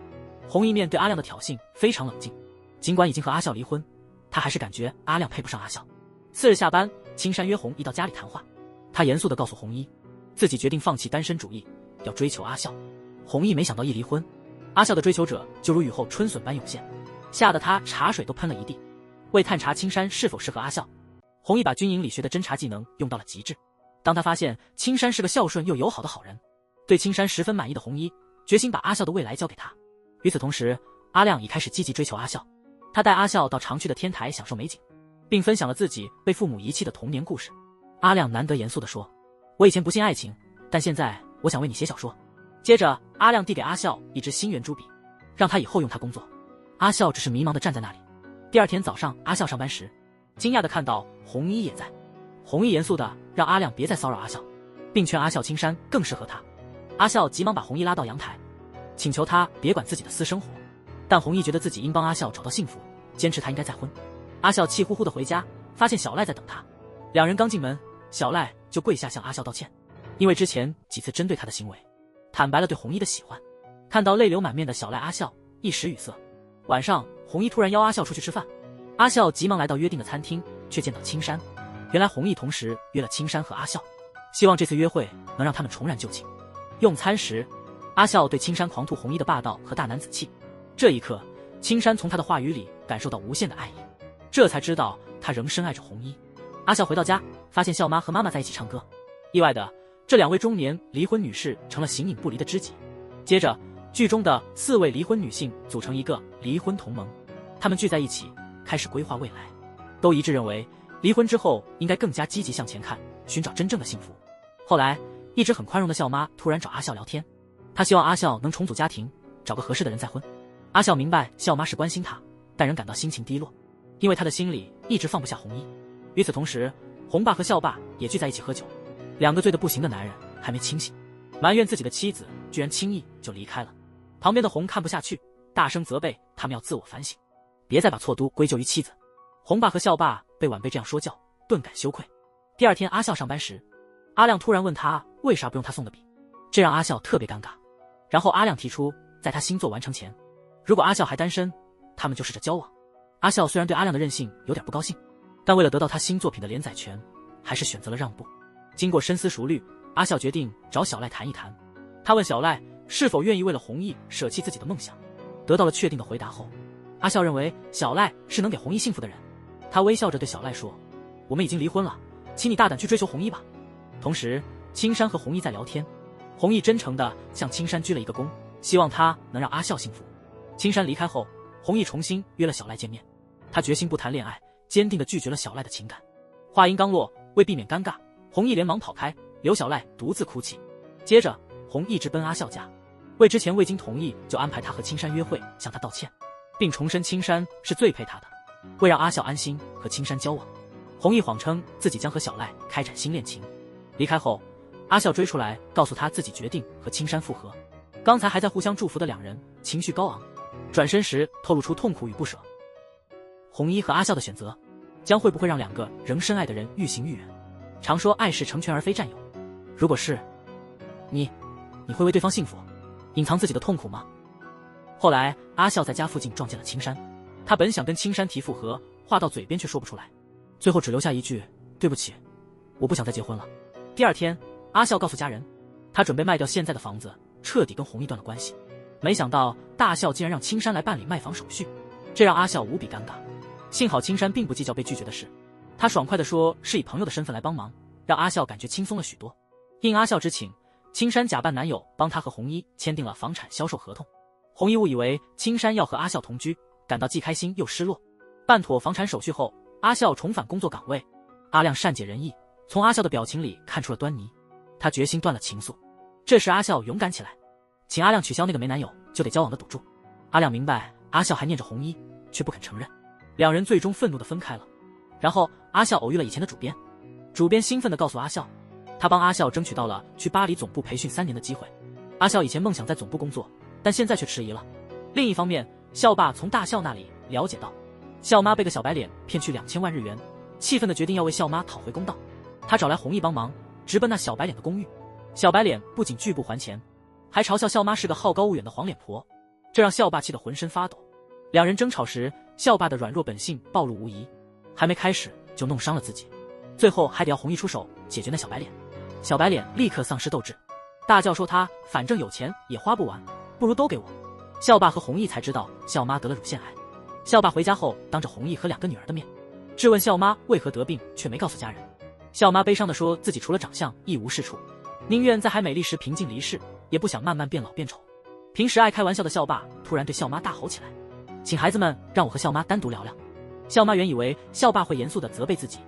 弘毅面对阿亮的挑衅非常冷静，尽管已经和阿笑离婚，他还是感觉阿亮配不上阿笑。次日下班，青山约弘毅到家里谈话，他严肃地告诉弘毅，自己决定放弃单身主义，要追求阿笑。弘毅没想到一离婚，阿笑的追求者就如雨后春笋般涌现，吓得他茶水都喷了一地。为探查青山是否适合阿笑，弘毅把军营里学的侦查技能用到了极致。当他发现青山是个孝顺又友好的好人，对青山十分满意的弘毅决心把阿笑的未来交给他。与此同时，阿亮已开始积极追求阿笑，他带阿笑到常去的天台享受美景，并分享了自己被父母遗弃的童年故事。阿亮难得严肃地说，我以前不信爱情，但现在我想为你写小说。接着阿亮递给阿笑一支新圆珠笔，让他以后用它工作。阿笑只是迷茫地站在那里。第二天早上，阿笑上班时惊讶地看到弘毅也在。弘毅严肃地让阿亮别再骚扰阿笑，并劝阿笑青山更适合他。阿笑急忙把弘毅拉到阳台，请求他别管自己的私生活，但弘毅觉得自己应帮阿笑找到幸福，坚持他应该再婚。阿笑气呼呼地回家，发现小赖在等他。两人刚进门，小赖就跪下向阿笑道歉，因为之前几次针对他的行为，坦白了对弘毅的喜欢。看到泪流满面的小赖，阿笑一时语塞。晚上，弘毅突然邀阿笑出去吃饭，阿笑急忙来到约定的餐厅，却见到青山。原来弘毅同时约了青山和阿笑，希望这次约会能让他们重燃旧情。用餐时，阿笑对青山狂吐弘毅的霸道和大男子气。这一刻，青山从他的话语里感受到无限的爱意，这才知道他仍深爱着弘毅。阿笑回到家，发现笑妈和妈妈在一起唱歌。意外的，这两位中年离婚女士成了形影不离的知己。接着，剧中的4位离婚女性组成一个离婚同盟，她们聚在一起，开始规划未来，都一致认为离婚之后应该更加积极向前看，寻找真正的幸福。后来，一直很宽容的笑妈突然找阿笑聊天，她希望阿笑能重组家庭，找个合适的人再婚。阿笑明白笑妈是关心他，但仍感到心情低落，因为他的心里一直放不下弘毅。与此同时，弘爸和笑爸也聚在一起喝酒，两个醉得不行的男人还没清醒，埋怨自己的妻子居然轻易就离开了。旁边的弘看不下去，大声责备他们要自我反省，别再把错都归咎于妻子。弘爸和笑爸被晚辈这样说教，顿感羞愧。第二天阿笑上班时，阿亮突然问他为啥不用他送的笔，这让阿笑特别尴尬。然后阿亮提出在他星座完成前，如果阿笑还单身，他们就试着交往。阿笑虽然对阿亮的任性有点不高兴，但为了得到他新作品的连载权，还是选择了让步。经过深思熟虑，阿笑决定找小赖谈一谈。他问小赖是否愿意为了弘毅舍弃自己的梦想。得到了确定的回答后，阿笑认为小赖是能给弘毅幸福的人。他微笑着对小赖说，我们已经离婚了，请你大胆去追求弘毅吧。同时，青山和弘毅在聊天，弘毅真诚地向青山鞠了一个躬，希望他能让阿笑幸福。青山离开后，弘毅重新约了小赖见面，他决心不谈恋爱，坚定地拒绝了小赖的情感。话音刚落，为避免尴尬，弘毅连忙跑开，留小赖独自哭泣。接着，弘毅直奔阿笑家，为之前未经同意就安排他和青山约会向他道歉，并重申青山是最配他的。为让阿笑安心和青山交往，弘毅谎称自己将和小赖开展新恋情。离开后，阿笑追出来告诉他自己决定和青山复合。刚才还在互相祝福的两人情绪高昂，转身时透露出痛苦与不舍。弘毅和阿笑的选择将会不会让两个仍深爱的人愈行愈远？常说爱是成全而非占有，如果是你会为对方幸福隐藏自己的痛苦吗？后来阿笑在家附近撞见了青山，他本想跟青山提复合，话到嘴边却说不出来，最后只留下一句对不起，我不想再结婚了。第二天，阿笑告诉家人，他准备卖掉现在的房子，彻底跟弘毅断了关系。没想到大笑竟然让青山来办理卖房手续，这让阿笑无比尴尬。幸好青山并不计较被拒绝的事，他爽快地说是以朋友的身份来帮忙，让阿笑感觉轻松了许多。应阿笑之请，青山假扮男友帮他和弘毅签订了房产销售合同。弘毅误以为青山要和阿笑同居，感到既开心又失落。办妥房产手续后，阿笑重返工作岗位。阿亮善解人意，从阿笑的表情里看出了端倪，他决心断了情愫。这时阿笑勇敢起来，请阿亮取消那个没男友就得交往的赌注。阿亮明白阿笑还念着弘毅，却不肯承认，两人最终愤怒地分开了。然后阿笑偶遇了以前的主编，主编兴奋地告诉阿笑，他帮阿笑争取到了去巴黎总部培训3年的机会。阿笑以前梦想在总部工作，但现在却迟疑了。另一方面，笑爸从大笑那里了解到，笑妈被个小白脸骗去2000万日元，气愤地决定要为笑妈讨回公道。他找来弘毅帮忙，直奔那小白脸的公寓。小白脸不仅拒不还钱，还嘲笑校妈是个好高骛远的黄脸婆，这让校爸气得浑身发抖。两人争吵时，校爸的软弱本性暴露无遗，还没开始就弄伤了自己，最后还得要弘毅出手解决那小白脸。小白脸立刻丧失斗志，大叫说他反正有钱也花不完，不如都给我。校爸和弘毅才知道校妈得了乳腺癌。校爸回家后，当着弘毅和2个女儿的面，质问校妈为何得病，却没告诉家人。校妈悲伤地说自己除了长相一无是处，宁愿在还美丽时平静离世，也不想慢慢变老变丑。平时爱开玩笑的校爸突然对校妈大吼起来，请孩子们让我和校妈单独聊聊。校妈原以为校爸会严肃地责备自己，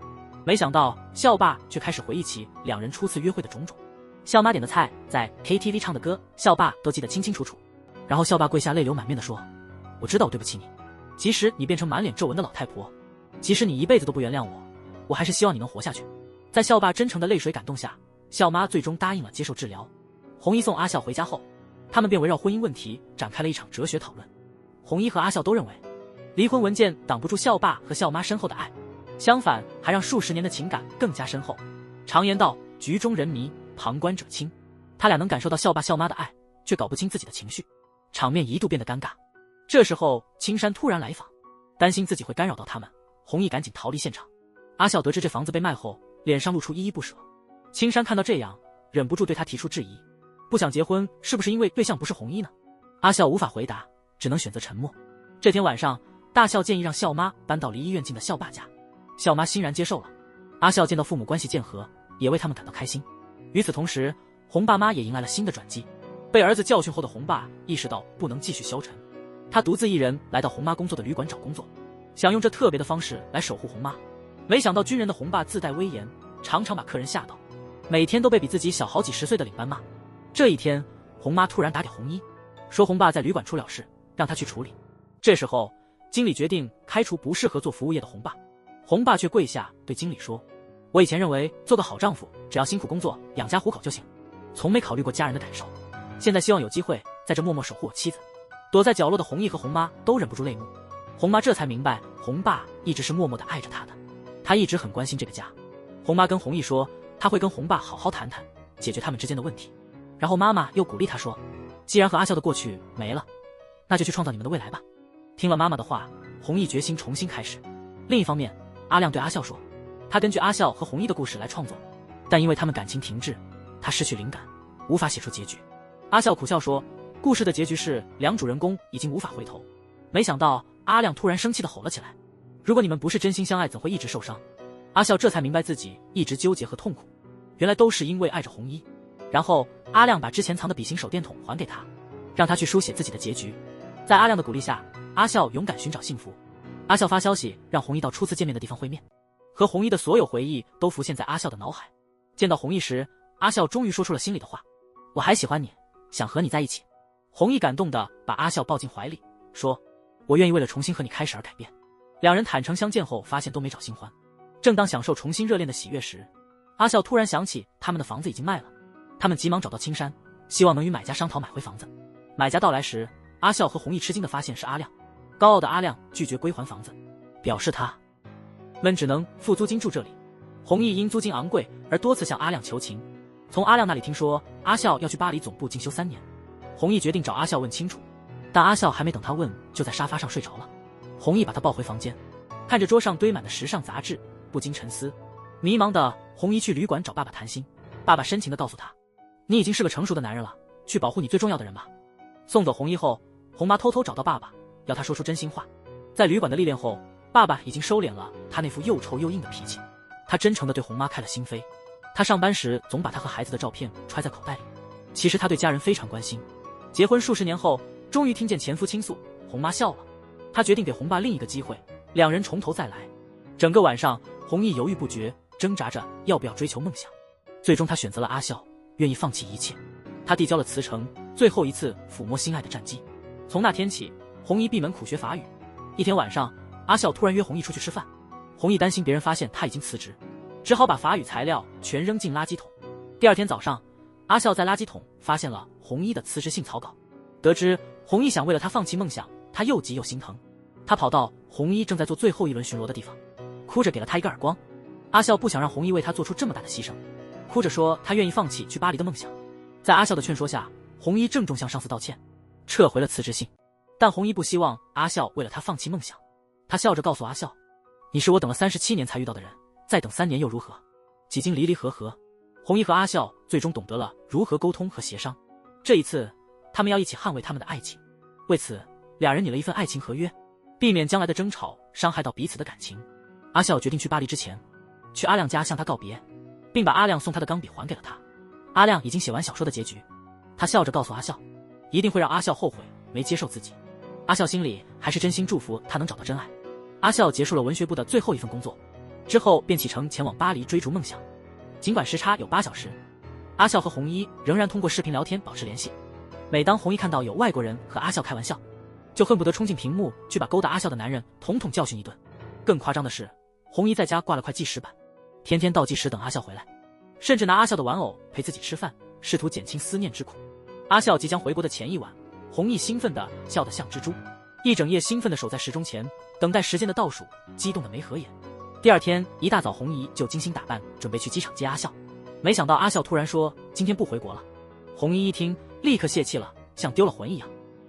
没想到校爸却开始回忆起2人初次约会的种种。校妈点的菜，在 KTV 唱的歌，校爸都记得清清楚楚。然后校爸跪下泪流满面地说，我知道我对不起你，即使你变成满脸皱纹的老太婆，即使你一辈子都不原谅我，我还是希望你能活下去。在校爸真诚的泪水感动下，校妈最终答应了接受治疗。弘毅送阿笑回家后，他们便围绕婚姻问题展开了一场哲学讨论。弘毅和阿笑都认为，离婚文件挡不住校爸和校妈深厚的爱，相反还让数10年的情感更加深厚。常言道，局中人迷，旁观者清。他俩能感受到校爸校妈的爱，却搞不清自己的情绪，场面一度变得尴尬。这时候青山突然来访，担心自己会干扰到他们，弘毅赶紧逃离现场。阿笑得知这房子被卖后，脸上露出依依不舍。青山看到这样，忍不住对他提出质疑，不想结婚是不是因为对象不是弘毅呢？阿笑无法回答，只能选择沉默。这天晚上，大笑建议让校妈搬到离医院近的校爸家，校妈欣然接受了。阿笑见到父母关系渐和，也为他们感到开心。与此同时，洪爸妈也迎来了新的转机。被儿子教训后的洪爸意识到不能继续消沉，他独自一人来到洪妈工作的旅馆找工作，想用这特别的方式来守护洪妈。没想到军人的洪爸自带威严，常常把客人吓到，每天都被比自己小好几10岁的领班骂。这一天，洪妈突然打给弘一，说洪爸在旅馆出了事，让他去处理。这时候，经理决定开除不适合做服务业的洪爸。洪爸却跪下对经理说，我以前认为做个好丈夫只要辛苦工作养家糊口就行，从没考虑过家人的感受，现在希望有机会在这默默守护我妻子。躲在角落的弘毅和洪妈都忍不住泪目。洪妈这才明白洪爸一直是默默地爱着她的，他一直很关心这个家。洪妈跟弘毅说，他会跟洪爸好好谈谈，解决他们之间的问题。然后妈妈又鼓励他说，既然和阿笑的过去没了，那就去创造你们的未来吧。听了妈妈的话，弘毅决心重新开始。另一方面，阿亮对阿笑说，他根据阿笑和弘毅的故事来创作，但因为他们感情停滞，他失去灵感，无法写出结局。阿笑苦笑说，故事的结局是2主人公已经无法回头。没想到阿亮突然生气地吼了起来，如果你们不是真心相爱，怎会一直受伤？阿笑这才明白自己一直纠结和痛苦，原来都是因为爱着弘一。然后阿亮把之前藏的笔形手电筒还给他，让他去书写自己的结局。在阿亮的鼓励下，阿笑勇敢寻找幸福。阿笑发消息让弘一到初次见面的地方会面，和弘一的所有回忆都浮现在阿笑的脑海。见到弘一时，阿笑终于说出了心里的话，我还喜欢你，想和你在一起。弘毅感动地把阿笑抱进怀里，说，我愿意为了重新和你开始而改变。2人坦诚相见后，发现都没找新欢。正当享受重新热恋的喜悦时，阿笑突然想起他们的房子已经卖了，他们急忙找到青山，希望能与买家商讨买回房子。买家到来时，阿笑和弘毅吃惊地发现是阿亮。高傲的阿亮拒绝归还房子，表示他们只能付租金住这里。弘毅因租金昂贵而多次向阿亮求情，从阿亮那里听说阿笑要去巴黎总部进修3年。弘毅决定找阿笑问清楚，但阿笑还没等他问，就在沙发上睡着了。弘毅把他抱回房间，看着桌上堆满的时尚杂志，不禁沉思。迷茫的弘毅去旅馆找爸爸谈心，爸爸深情地告诉他，你已经是个成熟的男人了，去保护你最重要的人吧。送走弘毅后，洪妈偷偷找到爸爸，要他说出真心话。在旅馆的历练后，爸爸已经收敛了他那副又臭又硬的脾气，他真诚地对洪妈开了心扉。他上班时总把他和孩子的照片揣在口袋里，其实他对家人非常关心。结婚数10年后，终于听见前夫倾诉，洪妈笑了。他决定给洪爸另一个机会，2人从头再来。整个晚上，弘毅犹豫不决，挣扎着要不要追求梦想。最终他选择了阿笑，愿意放弃一切。他递交了辞呈，最后一次抚摸心爱的战机。从那天起，弘毅闭门苦学法语。一天晚上，阿笑突然约弘毅出去吃饭，弘毅担心别人发现他已经辞职，只好把法语材料全扔进垃圾桶。第2天早上，阿笑在垃圾桶发现了弘毅的辞职信草稿，得知弘毅想为了他放弃梦想，他又急又心疼。他跑到弘毅正在做最后一轮巡逻的地方，哭着给了他一个耳光。阿笑不想让弘毅为他做出这么大的牺牲，哭着说他愿意放弃去巴黎的梦想。在阿笑的劝说下，红衣郑重向上司道歉，撤回了辞职信。但红衣不希望阿笑为了他放弃梦想，他笑着告诉阿笑：“你是我等了37年才遇到的人，再等3年又如何？”几经离离合合，红衣和阿笑最终懂得了如何沟通和协商。这一次，他们要一起捍卫他们的爱情。为此，俩人拟了一份爱情合约，避免将来的争吵伤害到彼此的感情。阿笑决定去巴黎之前，去阿亮家向他告别，并把阿亮送他的钢笔还给了他。阿亮已经写完小说的结局，他笑着告诉阿笑，一定会让阿笑后悔没接受自己。阿笑心里还是真心祝福他能找到真爱。阿笑结束了文学部的最后一份工作，之后便启程前往巴黎追逐梦想。尽管时差有8小时，阿笑和红衣仍然通过视频聊天保持联系。每当红衣看到有外国人和阿笑开玩笑，就恨不得冲进屏幕去把勾搭阿笑的男人统统教训一顿。更夸张的是，红衣在家挂了块记事板，天天倒计时等阿笑回来，甚至拿阿笑的玩偶陪自己吃饭，试图减轻思念之苦。阿笑即将回国的前一晚，红衣兴奋地笑得像蜘蛛，一整夜兴奋地守在时钟前，等待时间的倒数，激动得没合眼。第二天一大早，红衣就精心打扮，准备去机场接阿笑。没想到阿笑突然说今天不回国了。红衣一听，立刻泄气了，像丢了魂一样。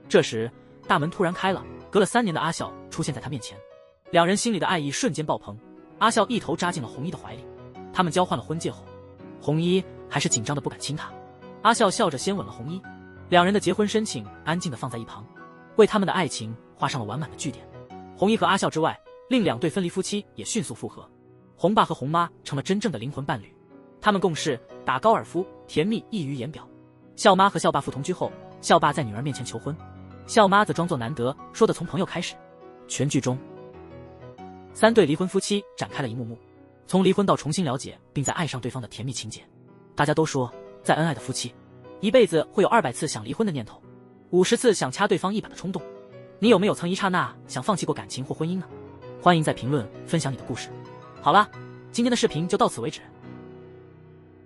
这时大门突然开了，隔了3年的阿笑出现在他面前，两人心里的爱意瞬间爆棚。阿笑一头扎进了红衣的怀里，他们交换了婚戒后，红衣还是紧张的不敢亲他。阿笑笑着先吻了红衣，两人的结婚申请安静的放在一旁，为他们的爱情画上了完满的句点。红衣和阿笑之外，另2对分离夫妻也迅速复合，红爸和红妈成了真正的灵魂伴侣，他们共事打高尔夫，甜蜜溢于言表。笑妈和笑爸复同居后，笑爸在女儿面前求婚，笑妈则装作难得，说的从朋友开始。全剧中3对离婚夫妻展开了一幕幕从离婚到重新了解并再爱上对方的甜蜜情节。大家都说，再恩爱的夫妻一辈子会有200次想离婚的念头，50次想掐对方一把的冲动。你有没有曾一刹那想放弃过感情或婚姻呢？欢迎在评论分享你的故事。好了，今天的视频就到此为止。